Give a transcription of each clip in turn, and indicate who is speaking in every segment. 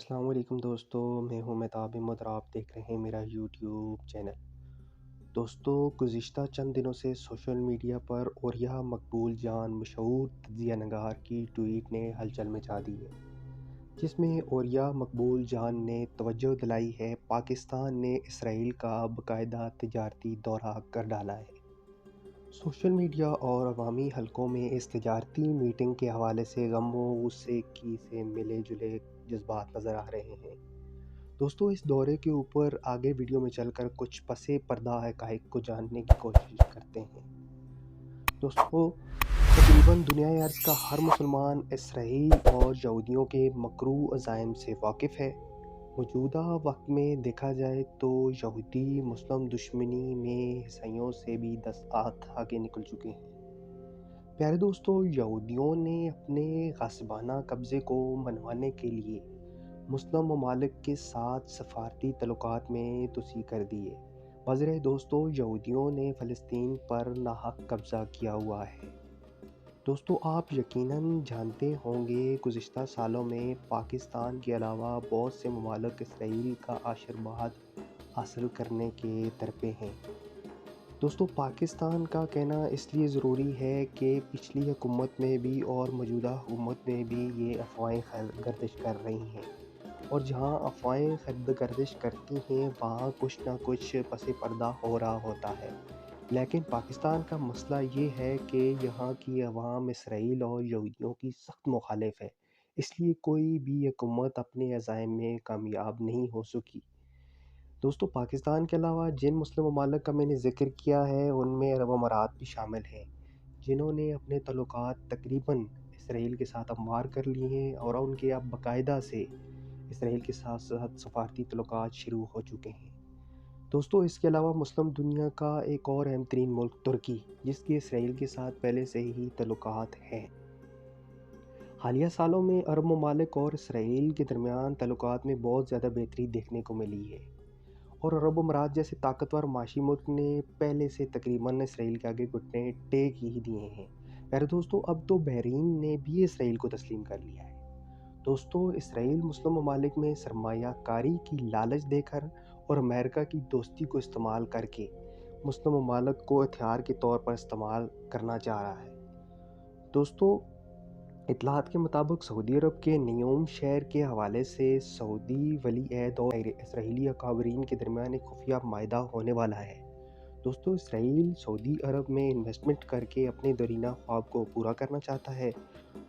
Speaker 1: السلام علیکم دوستو، میں ہوں مہتاب احمد اور آپ دیکھ رہے ہیں میرا یوٹیوب چینل۔ دوستو، گزشتہ چند دنوں سے سوشل میڈیا پر اوریہ مقبول جان مشہور تجزیہ نگار کی ٹویٹ نے ہلچل مچا دی ہے، جس میں اوریہ مقبول جان نے توجہ دلائی ہے پاکستان نے اسرائیل کا باقاعدہ تجارتی دورہ کر ڈالا ہے۔ سوشل میڈیا اور عوامی حلقوں میں اس تجارتی میٹنگ کے حوالے سے غم و غصے کی سے ملے جلے جذبات نظر آ رہے ہیں۔ دوستو، اس دورے کے اوپر آگے ویڈیو میں چل کر کچھ پس پردہ حقائق کو جاننے کی کوشش کرتے ہیں۔ دوستو، تقریباً دنیا ارض کا ہر مسلمان اسرائیل اور یہودیوں کے مکروہ عزائم سے واقف ہے۔ موجودہ وقت میں دیکھا جائے تو یہودی مسلم دشمنی میں عیسائیوں سے بھی 10 ہاتھ آگے نکل چکے ہیں۔ پیارے دوستو، یہودیوں نے اپنے غاصبانہ قبضے کو منوانے کے لیے مسلم ممالک کے ساتھ سفارتی تعلقات میں توسیع کر دیے۔ واضح ہے دوستو، یہودیوں نے فلسطین پر ناحق قبضہ کیا ہوا ہے۔ دوستو، آپ یقیناً جانتے ہوں گے گزشتہ سالوں میں پاکستان کے علاوہ بہت سے ممالک اسرائیل کا آشیرواد حاصل کرنے کے درپے ہیں۔ دوستو، پاکستان کا کہنا اس لیے ضروری ہے کہ پچھلی حکومت میں بھی اور موجودہ حکومت میں بھی یہ افواہیں گردش کر رہی ہیں، اور جہاں افواہیں گردش کرتی ہیں وہاں کچھ نہ کچھ پس پردہ ہو رہا ہوتا ہے۔ لیکن پاکستان کا مسئلہ یہ ہے کہ یہاں کی عوام اسرائیل اور یہودیوں کی سخت مخالف ہے، اس لیے کوئی بھی حکومت اپنے عزائم میں کامیاب نہیں ہو سکی۔ دوستو، پاکستان کے علاوہ جن مسلم ممالک کا میں نے ذکر کیا ہے ان میں عرب امارات بھی شامل ہیں، جنہوں نے اپنے تعلقات تقریباً اسرائیل کے ساتھ ہموار کر لیے ہیں اور ان کے اب باقاعدہ سے اسرائیل کے ساتھ سفارتی تعلقات شروع ہو چکے ہیں۔ دوستو، اس کے علاوہ مسلم دنیا کا ایک اور اہم ترین ملک ترکی، جس کے اسرائیل کے ساتھ پہلے سے ہی تعلقات ہیں۔ حالیہ سالوں میں عرب ممالک اور اسرائیل کے درمیان تعلقات میں بہت زیادہ بہتری دیکھنے کو ملی ہے، اور عرب امارات جیسے طاقتور معاشی ملک نے پہلے سے تقریباً اسرائیل کے آگے گھٹنے ٹیک ہی دیے ہیں۔ پیارے دوستو، اب تو بحرین نے بھی اسرائیل کو تسلیم کر لیا ہے۔ دوستو، اسرائیل مسلم ممالک میں سرمایہ کاری کی لالچ دے کر اور امریکہ کی دوستی کو استعمال کر کے مسلم ممالک کو ہتھیار کے طور پر استعمال کرنا چاہ رہا ہے۔ دوستو، اطلاعات کے مطابق سعودی عرب کے نیوم شہر کے حوالے سے سعودی ولی عہد اور اسرائیلی اکابرین کے درمیان ایک خفیہ معاہدہ ہونے والا ہے۔ دوستو، اسرائیل سعودی عرب میں انویسٹمنٹ کر کے اپنے دیرینہ خواب کو پورا کرنا چاہتا ہے۔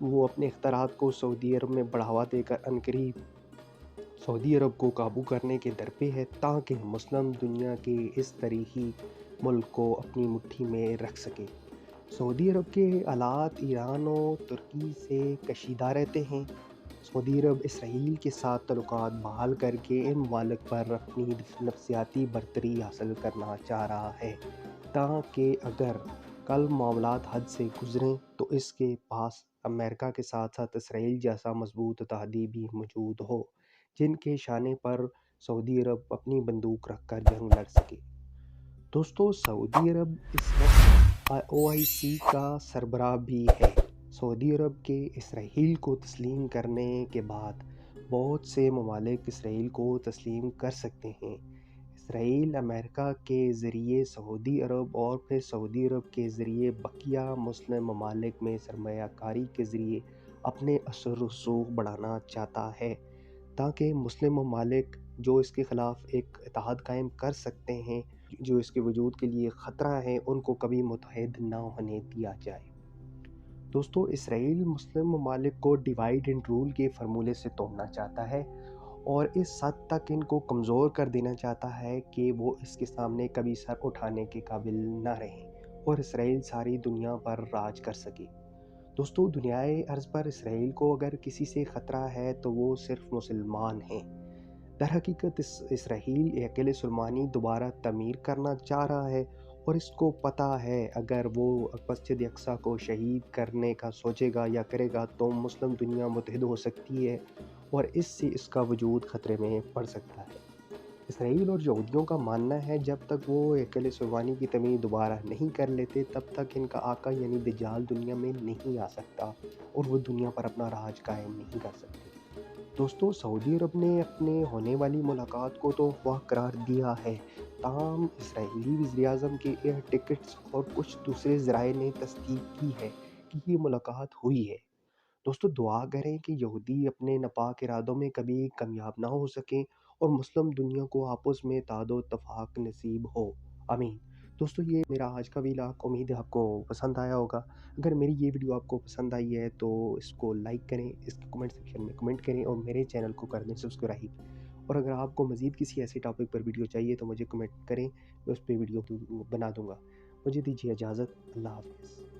Speaker 1: وہ اپنے اختراعات کو سعودی عرب میں بڑھاوا دے کر عنقریب سعودی عرب کو قابو کرنے کے درپے ہے، تاکہ مسلم دنیا کے اس تاریخی ملک کو اپنی مٹھی میں رکھ سکے۔ سعودی عرب کے آلات ایران و ترکی سے کشیدہ رہتے ہیں۔ سعودی عرب اسرائیل کے ساتھ تعلقات بحال کر کے ان ممالک پر اپنی نفسیاتی برتری حاصل کرنا چاہ رہا ہے، تاکہ اگر کل معاملات حد سے گزریں تو اس کے پاس امریکہ کے ساتھ ساتھ اسرائیل جیسا مضبوط اتحادی بھی موجود ہو، جن کے شانے پر سعودی عرب اپنی بندوق رکھ کر جنگ لڑ سکے۔ دوستو، سعودی عرب اس وقت OIC کا سربراہ بھی ہے۔ سعودی عرب کے اسرائیل کو تسلیم کرنے کے بعد بہت سے ممالک اسرائیل کو تسلیم کر سکتے ہیں۔ اسرائیل امریکہ کے ذریعے سعودی عرب اور پھر سعودی عرب کے ذریعے بقیہ مسلم ممالک میں سرمایہ کاری کے ذریعے اپنے اثر و رسوخ بڑھانا چاہتا ہے، تاکہ مسلم ممالک جو اس کے خلاف ایک اتحاد قائم کر سکتے ہیں، جو اس کے وجود کے لیے خطرہ ہیں، ان کو کبھی متحد نہ ہونے دیا جائے۔ دوستو، اسرائیل مسلم ممالک کو ڈیوائیڈ اینڈ رول کے فارمولے سے توڑنا چاہتا ہے اور اس حد تک ان کو کمزور کر دینا چاہتا ہے کہ وہ اس کے سامنے کبھی سر اٹھانے کے قابل نہ رہیں اور اسرائیل ساری دنیا پر راج کر سکے۔ دوستو، دنیائے ارض پر اسرائیل کو اگر کسی سے خطرہ ہے تو وہ صرف مسلمان ہیں۔ در حقیقت اسرائیل ہیکل سلیمانی دوبارہ تعمیر کرنا چاہ رہا ہے، اور اس کو پتہ ہے اگر وہ مسجد اقصیٰ کو شہید کرنے کا سوچے گا یا کرے گا تو مسلم دنیا متحد ہو سکتی ہے اور اس سے اس کا وجود خطرے میں پڑ سکتا ہے۔ اسرائیل اور یہودیوں کا ماننا ہے جب تک وہ ہیکل سلیمانی کی تعمیر دوبارہ نہیں کر لیتے تب تک ان کا آقا یعنی دجال دنیا میں نہیں آ سکتا اور وہ دنیا پر اپنا راج قائم نہیں کر سکتے۔ دوستوں سعودی عرب نے اپنے ہونے والی ملاقات کو تو افواہ قرار دیا ہے، تاہم اسرائیلی وزیر اعظم کے ایئر ٹکٹس اور کچھ دوسرے ذرائع نے تصدیق کی ہے کہ یہ ملاقات ہوئی ہے۔ دوستو دعا کریں کہ یہودی اپنے ناپاک ارادوں میں کبھی کامیاب نہ ہو سکیں اور مسلم دنیا کو آپس میں اتحاد و اتفاق نصیب ہو، آمین۔ دوستو یہ میرا آج کا ویلاگ، امید ہے آپ کو پسند آیا ہوگا۔ اگر میری یہ ویڈیو آپ کو پسند آئی ہے تو اس کو لائک کریں، اس کے کمنٹ سیکشن میں کمنٹ کریں اور میرے چینل کو کر دیں سبسکرائب۔ اور اگر آپ کو مزید کسی ایسے ٹاپک پر ویڈیو چاہیے تو مجھے کمنٹ کریں، میں اس پہ ویڈیو بنا دوں گا۔ مجھے دیجیے اجازت، اللہ حافظ۔